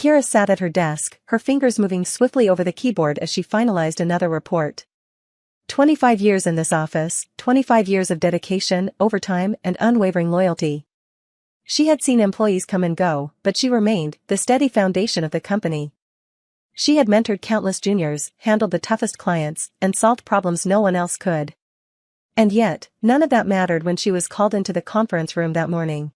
Kira sat at her desk, her fingers moving swiftly over the keyboard as she finalized another report. 25 years in this office, 25 years of dedication, overtime, and unwavering loyalty. She had seen employees come and go, but she remained the steady foundation of the company. She had mentored countless juniors, handled the toughest clients, and solved problems no one else could. And yet, none of that mattered when she was called into the conference room that morning.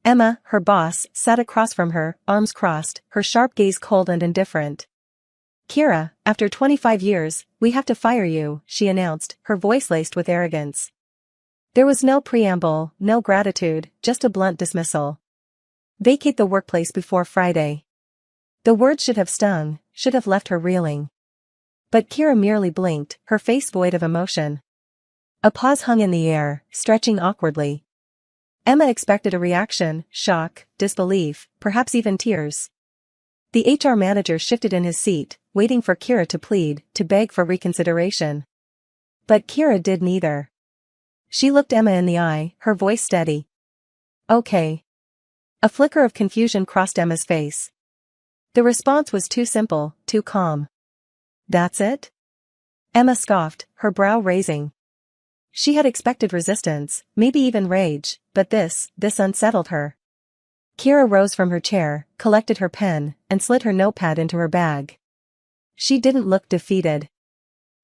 Emma, her boss, sat across from her, arms crossed, her sharp gaze cold and indifferent. "Kira, after 25 years, we have to fire you," she announced, her voice laced with arrogance. There was no preamble, no gratitude, just a blunt dismissal. "Vacate the workplace before Friday." The words should have stung, should have left her reeling. But Kira merely blinked, her face void of emotion. A pause hung in the air, stretching awkwardly. Emma expected a reaction, shock, disbelief, perhaps even tears. The HR manager shifted in his seat, waiting for Kira to plead, to beg for reconsideration. But Kira did neither. She looked Emma in the eye, her voice steady. "Okay." A flicker of confusion crossed Emma's face. The response was too simple, too calm. "That's it?" Emma scoffed, her brow raising. She had expected resistance, maybe even rage, but this unsettled her. Kira rose from her chair, collected her pen, and slid her notepad into her bag. She didn't look defeated.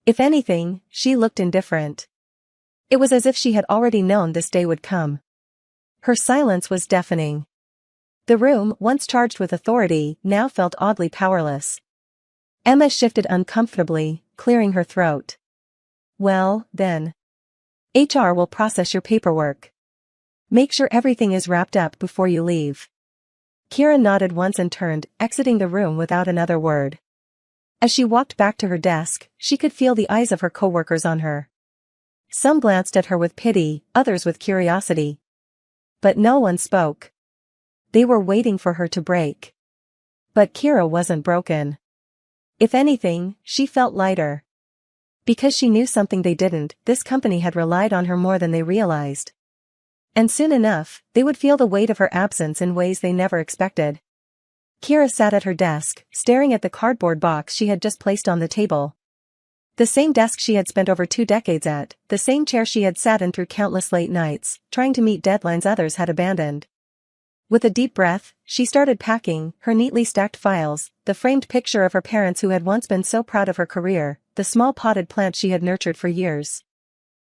If anything, she looked indifferent. It was as if she had already known this day would come. Her silence was deafening. The room, once charged with authority, now felt oddly powerless. Emma shifted uncomfortably, clearing her throat. "Well, then. HR will process your paperwork. Make sure everything is wrapped up before you leave." Kira nodded once and turned, exiting the room without another word. As she walked back to her desk, she could feel the eyes of her coworkers on her. Some glanced at her with pity, others with curiosity. But no one spoke. They were waiting for her to break. But Kira wasn't broken. If anything, she felt lighter. Because she knew something they didn't, this company had relied on her more than they realized. And soon enough, they would feel the weight of her absence in ways they never expected. Kira sat at her desk, staring at the cardboard box she had just placed on the table. The same desk she had spent over 2 decades at, the same chair she had sat in through countless late nights, trying to meet deadlines others had abandoned. With a deep breath, she started packing, her neatly stacked files, the framed picture of her parents who had once been so proud of her career, the small potted plant she had nurtured for years.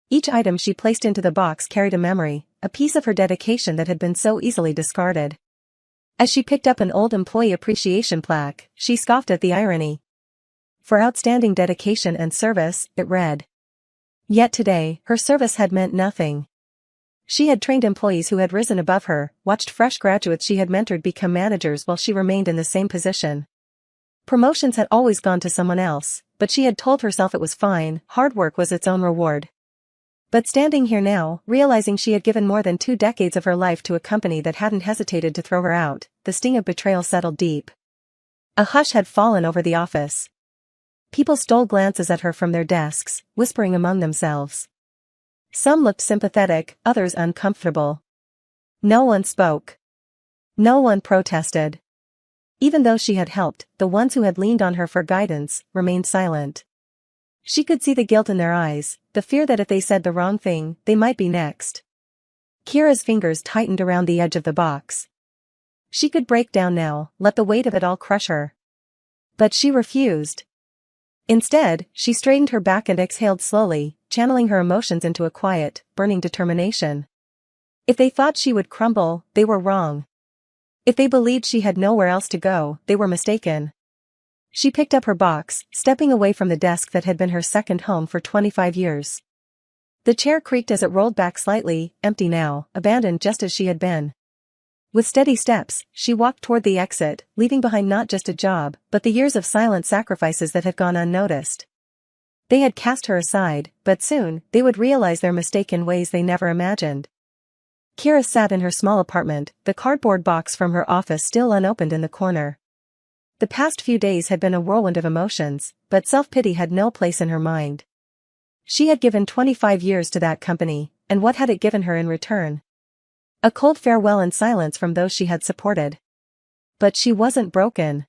Each item she placed into the box carried a memory, a piece of her dedication that had been so easily discarded. As she picked up an old employee appreciation plaque, she scoffed at the irony. "For outstanding dedication and service," it read. Yet today, her service had meant nothing. She had trained employees who had risen above her, watched fresh graduates she had mentored become managers while she remained in the same position. Promotions had always gone to someone else, but she had told herself it was fine, hard work was its own reward. But standing here now, realizing she had given more than 2 decades of her life to a company that hadn't hesitated to throw her out, the sting of betrayal settled deep. A hush had fallen over the office. People stole glances at her from their desks, whispering among themselves. Some looked sympathetic, others uncomfortable. No one spoke. No one protested. Even though she had helped, the ones who had leaned on her for guidance remained silent. She could see the guilt in their eyes, the fear that if they said the wrong thing, they might be next. Kira's fingers tightened around the edge of the box. She could break down now, let the weight of it all crush her. But she refused. Instead, she straightened her back and exhaled slowly, channeling her emotions into a quiet, burning determination. If they thought she would crumble, they were wrong. If they believed she had nowhere else to go, they were mistaken. She picked up her box, stepping away from the desk that had been her second home for 25 years. The chair creaked as it rolled back slightly, empty now, abandoned just as she had been. With steady steps, she walked toward the exit, leaving behind not just a job, but the years of silent sacrifices that had gone unnoticed. They had cast her aside, but soon, they would realize their mistake in ways they never imagined. Kira sat in her small apartment, the cardboard box from her office still unopened in the corner. The past few days had been a whirlwind of emotions, but self-pity had no place in her mind. She had given 25 years to that company, and what had it given her in return? A cold farewell and silence from those she had supported. But she wasn't broken.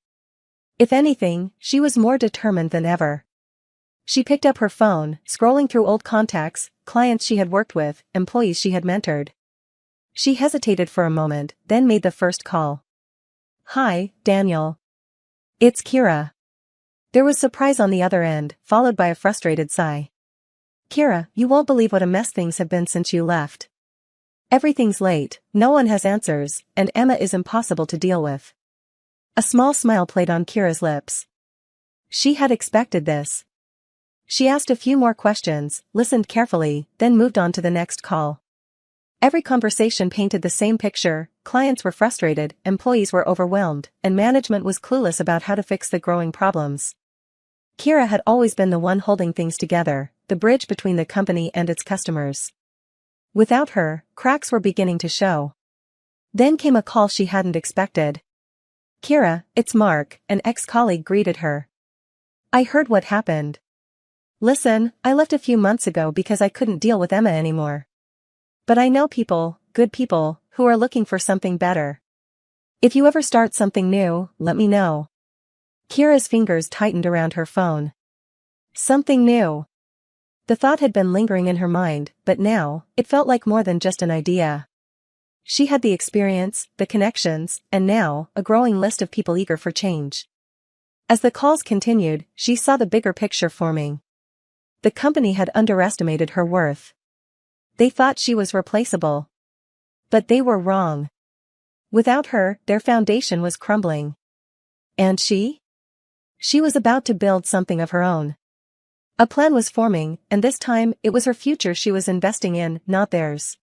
If anything, she was more determined than ever. She picked up her phone, scrolling through old contacts, clients she had worked with, employees she had mentored. She hesitated for a moment, then made the first call. "Hi, Daniel. It's Kira." There was surprise on the other end, followed by a frustrated sigh. "Kira, you won't believe what a mess things have been since you left. Everything's late, no one has answers, and Emma is impossible to deal with." A small smile played on Kira's lips. She had expected this. She asked a few more questions, listened carefully, then moved on to the next call. Every conversation painted the same picture: clients were frustrated, employees were overwhelmed, and management was clueless about how to fix the growing problems. Kira had always been the one holding things together, the bridge between the company and its customers. Without her, cracks were beginning to show. Then came a call she hadn't expected. "Kira, it's Mark," an ex-colleague greeted her. "I heard what happened. Listen, I left a few months ago because I couldn't deal with Emma anymore. But I know people, good people, who are looking for something better. If you ever start something new, let me know." Kira's fingers tightened around her phone. Something new. The thought had been lingering in her mind, but now, it felt like more than just an idea. She had the experience, the connections, and now, a growing list of people eager for change. As the calls continued, she saw the bigger picture forming. The company had underestimated her worth. They thought she was replaceable. But they were wrong. Without her, their foundation was crumbling. And she? She was about to build something of her own. A plan was forming, and this time, it was her future she was investing in, not theirs.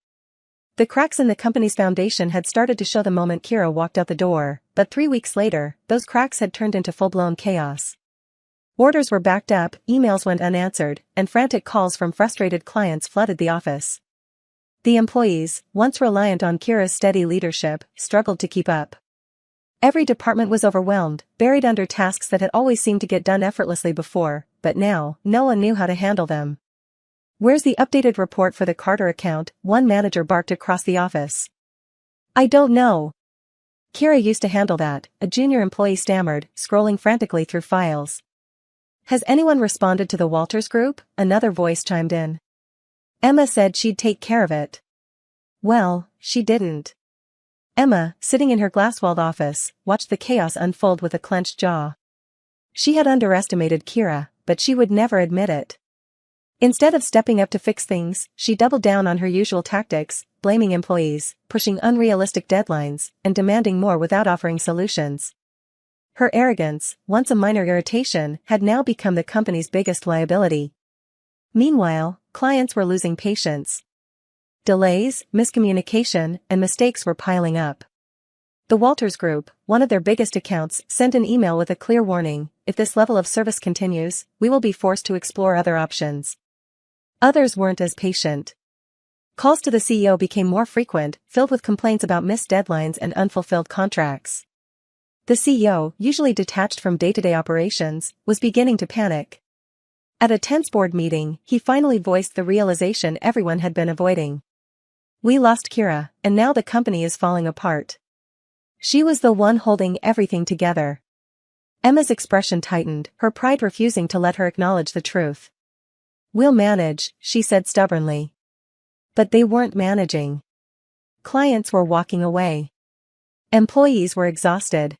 The cracks in the company's foundation had started to show the moment Kira walked out the door, but 3 weeks later, those cracks had turned into full-blown chaos. Orders were backed up, emails went unanswered, and frantic calls from frustrated clients flooded the office. The employees, once reliant on Kira's steady leadership, struggled to keep up. Every department was overwhelmed, buried under tasks that had always seemed to get done effortlessly before, but now, no one knew how to handle them. "Where's the updated report for the Carter account?" one manager barked across the office. "I don't know." Kira used to handle that, a junior employee stammered, scrolling frantically through files. "Has anyone responded to the Walters Group?" another voice chimed in. "Emma said she'd take care of it." Well, she didn't. Emma, sitting in her glass-walled office, watched the chaos unfold with a clenched jaw. She had underestimated Kira, but she would never admit it. Instead of stepping up to fix things, she doubled down on her usual tactics, blaming employees, pushing unrealistic deadlines, and demanding more without offering solutions. Her arrogance, once a minor irritation, had now become the company's biggest liability. Meanwhile, clients were losing patience. Delays, miscommunication, and mistakes were piling up. The Walters Group, one of their biggest accounts, sent an email with a clear warning: "If this level of service continues, we will be forced to explore other options." Others weren't as patient. Calls to the CEO became more frequent, filled with complaints about missed deadlines and unfulfilled contracts. The CEO, usually detached from day-to-day operations, was beginning to panic. At a tense board meeting, he finally voiced the realization everyone had been avoiding. "We lost Kira, and now the company is falling apart." She was the one holding everything together. Emma's expression tightened, her pride refusing to let her acknowledge the truth. "We'll manage," she said stubbornly. But they weren't managing. Clients were walking away. Employees were exhausted.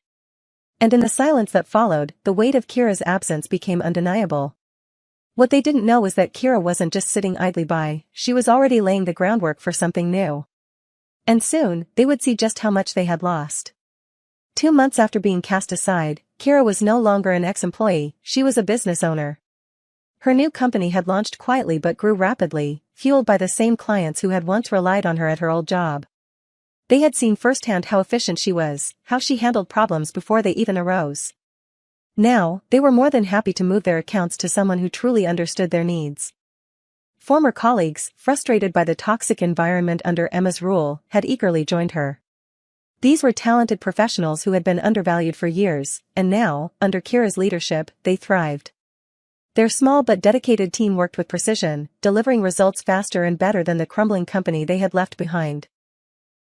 And in the silence that followed, the weight of Kira's absence became undeniable. What they didn't know was that Kira wasn't just sitting idly by, she was already laying the groundwork for something new. And soon, they would see just how much they had lost. 2 months after being cast aside, Kira was no longer an ex-employee, she was a business owner. Her new company had launched quietly but grew rapidly, fueled by the same clients who had once relied on her at her old job. They had seen firsthand how efficient she was, how she handled problems before they even arose. Now, they were more than happy to move their accounts to someone who truly understood their needs. Former colleagues, frustrated by the toxic environment under Emma's rule, had eagerly joined her. These were talented professionals who had been undervalued for years, and now, under Kira's leadership, they thrived. Their small but dedicated team worked with precision, delivering results faster and better than the crumbling company they had left behind.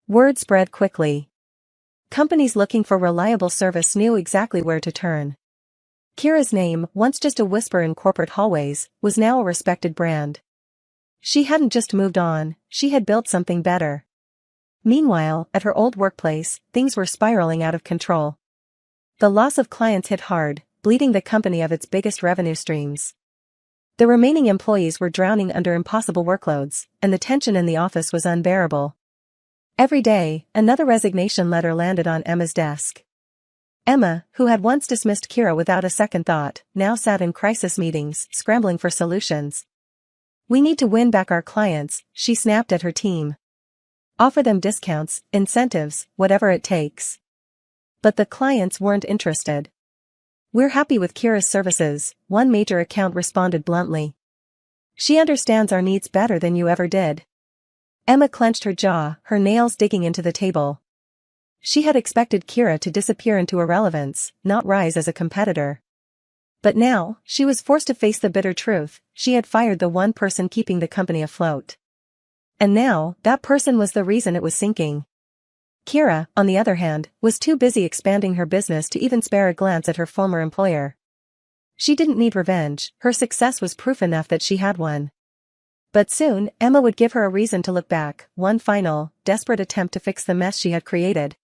Word spread quickly. Companies looking for reliable service knew exactly where to turn. Kira's name, once just a whisper in corporate hallways, was now a respected brand. She hadn't just moved on, she had built something better. Meanwhile, at her old workplace, things were spiraling out of control. The loss of clients hit hard, bleeding the company of its biggest revenue streams. The remaining employees were drowning under impossible workloads, and the tension in the office was unbearable. Every day, another resignation letter landed on Emma's desk. Emma, who had once dismissed Kira without a second thought, now sat in crisis meetings, scrambling for solutions. "We need to win back our clients," she snapped at her team. "Offer them discounts, incentives, whatever it takes." But the clients weren't interested. "We're happy with Kira's services," one major account responded bluntly. "She understands our needs better than you ever did." Emma clenched her jaw, her nails digging into the table. She had expected Kira to disappear into irrelevance, not rise as a competitor. But now, she was forced to face the bitter truth: she had fired the one person keeping the company afloat. And now, that person was the reason it was sinking. Kira, on the other hand, was too busy expanding her business to even spare a glance at her former employer. She didn't need revenge, her success was proof enough that she had one. But soon, Emma would give her a reason to look back, one final, desperate attempt to fix the mess she had created.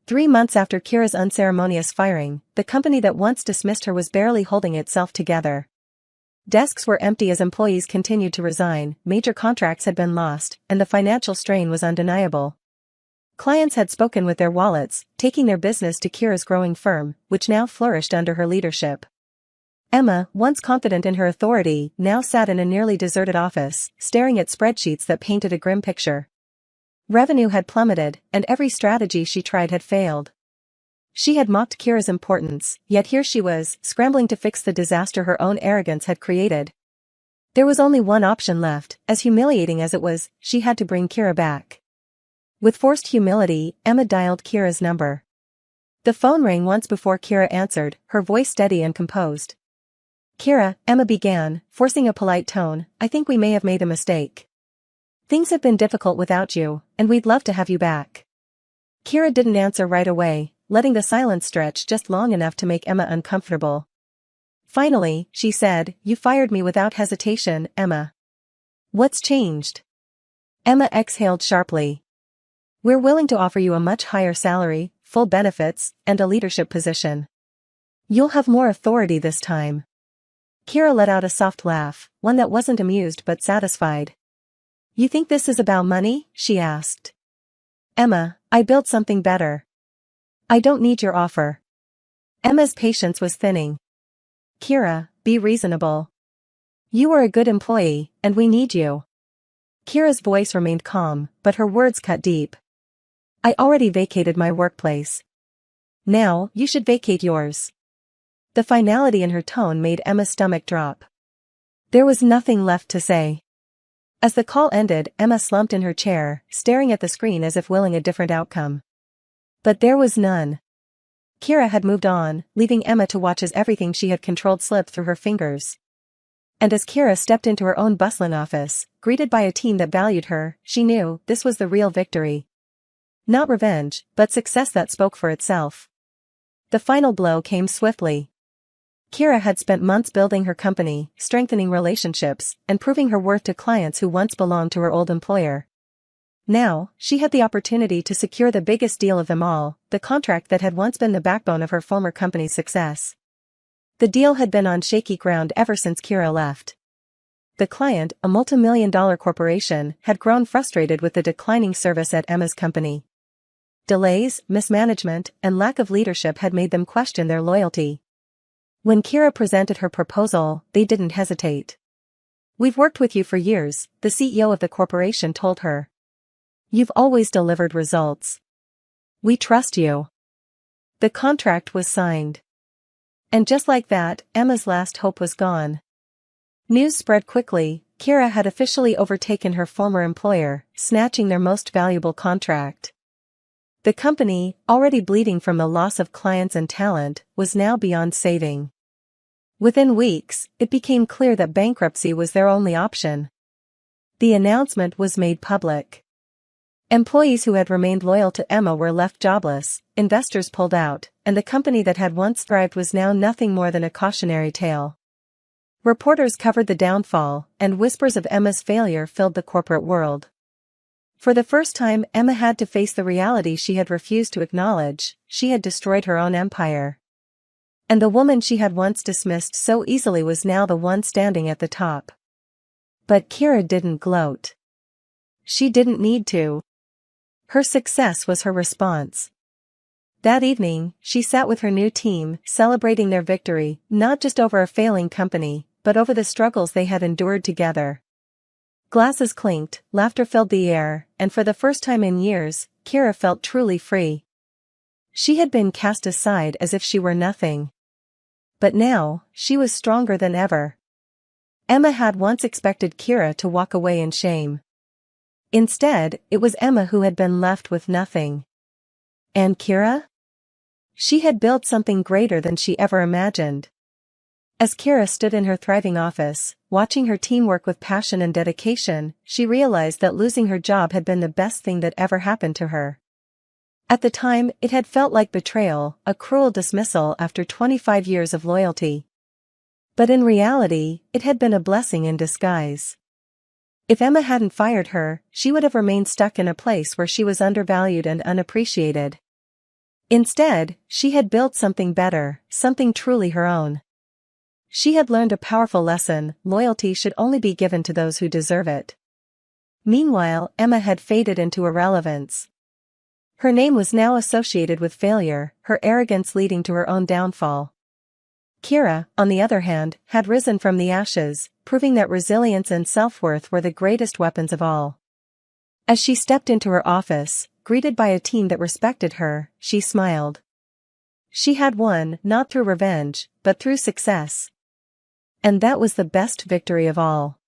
3 months after Kira's unceremonious firing, the company that once dismissed her was barely holding itself together. Desks were empty as employees continued to resign, major contracts had been lost, and the financial strain was undeniable. Clients had spoken with their wallets, taking their business to Kira's growing firm, which now flourished under her leadership. Emma, once confident in her authority, now sat in a nearly deserted office, staring at spreadsheets that painted a grim picture. Revenue had plummeted, and every strategy she tried had failed. She had mocked Kira's importance, yet here she was, scrambling to fix the disaster her own arrogance had created. There was only one option left, as humiliating as it was, she had to bring Kira back. With forced humility, Emma dialed Kira's number. The phone rang once before Kira answered, her voice steady and composed. "Kira," Emma began, forcing a polite tone, "I think we may have made a mistake. Things have been difficult without you, and we'd love to have you back." Kira didn't answer right away, letting the silence stretch just long enough to make Emma uncomfortable. Finally, she said, "You fired me without hesitation, Emma. What's changed?" Emma exhaled sharply. "We're willing to offer you a much higher salary, full benefits, and a leadership position. You'll have more authority this time." Kira let out a soft laugh, one that wasn't amused but satisfied. "You think this is about money?" she asked. "Emma, I built something better. I don't need your offer." Emma's patience was thinning. "Kira, be reasonable. You are a good employee, and we need you." Kira's voice remained calm, but her words cut deep. "I already vacated my workplace. Now, you should vacate yours." The finality in her tone made Emma's stomach drop. There was nothing left to say. As the call ended, Emma slumped in her chair, staring at the screen as if willing a different outcome. But there was none. Kira had moved on, leaving Emma to watch as everything she had controlled slipped through her fingers. And as Kira stepped into her own bustling office, greeted by a team that valued her, she knew this was the real victory. Not revenge, but success that spoke for itself. The final blow came swiftly. Kira had spent months building her company, strengthening relationships, and proving her worth to clients who once belonged to her old employer. Now, she had the opportunity to secure the biggest deal of them all, the contract that had once been the backbone of her former company's success. The deal had been on shaky ground ever since Kira left. The client, a multi-million-dollar corporation, had grown frustrated with the declining service at Emma's company. Delays, mismanagement, and lack of leadership had made them question their loyalty. When Kira presented her proposal, they didn't hesitate. "We've worked with you for years," the CEO of the corporation told her. "You've always delivered results. We trust you." The contract was signed. And just like that, Emma's last hope was gone. News spread quickly: Kira had officially overtaken her former employer, snatching their most valuable contract. The company, already bleeding from the loss of clients and talent, was now beyond saving. Within weeks, it became clear that bankruptcy was their only option. The announcement was made public. Employees who had remained loyal to Emma were left jobless, investors pulled out, and the company that had once thrived was now nothing more than a cautionary tale. Reporters covered the downfall, and whispers of Emma's failure filled the corporate world. For the first time, Emma had to face the reality she had refused to acknowledge: she had destroyed her own empire. And the woman she had once dismissed so easily was now the one standing at the top. But Kira didn't gloat. She didn't need to. Her success was her response. That evening, she sat with her new team, celebrating their victory, not just over a failing company, but over the struggles they had endured together. Glasses clinked, laughter filled the air, and for the first time in years, Kira felt truly free. She had been cast aside as if she were nothing. But now, she was stronger than ever. Emma had once expected Kira to walk away in shame. Instead, it was Emma who had been left with nothing. And Kira? She had built something greater than she ever imagined. As Kira stood in her thriving office, watching her team work with passion and dedication, she realized that losing her job had been the best thing that ever happened to her. At the time, it had felt like betrayal, a cruel dismissal after 25 years of loyalty. But in reality, it had been a blessing in disguise. If Emma hadn't fired her, she would have remained stuck in a place where she was undervalued and unappreciated. Instead, she had built something better, something truly her own. She had learned a powerful lesson: loyalty should only be given to those who deserve it. Meanwhile, Emma had faded into irrelevance. Her name was now associated with failure, her arrogance leading to her own downfall. Kira, on the other hand, had risen from the ashes, proving that resilience and self-worth were the greatest weapons of all. As she stepped into her office, greeted by a team that respected her, she smiled. She had won, not through revenge, but through success. And that was the best victory of all.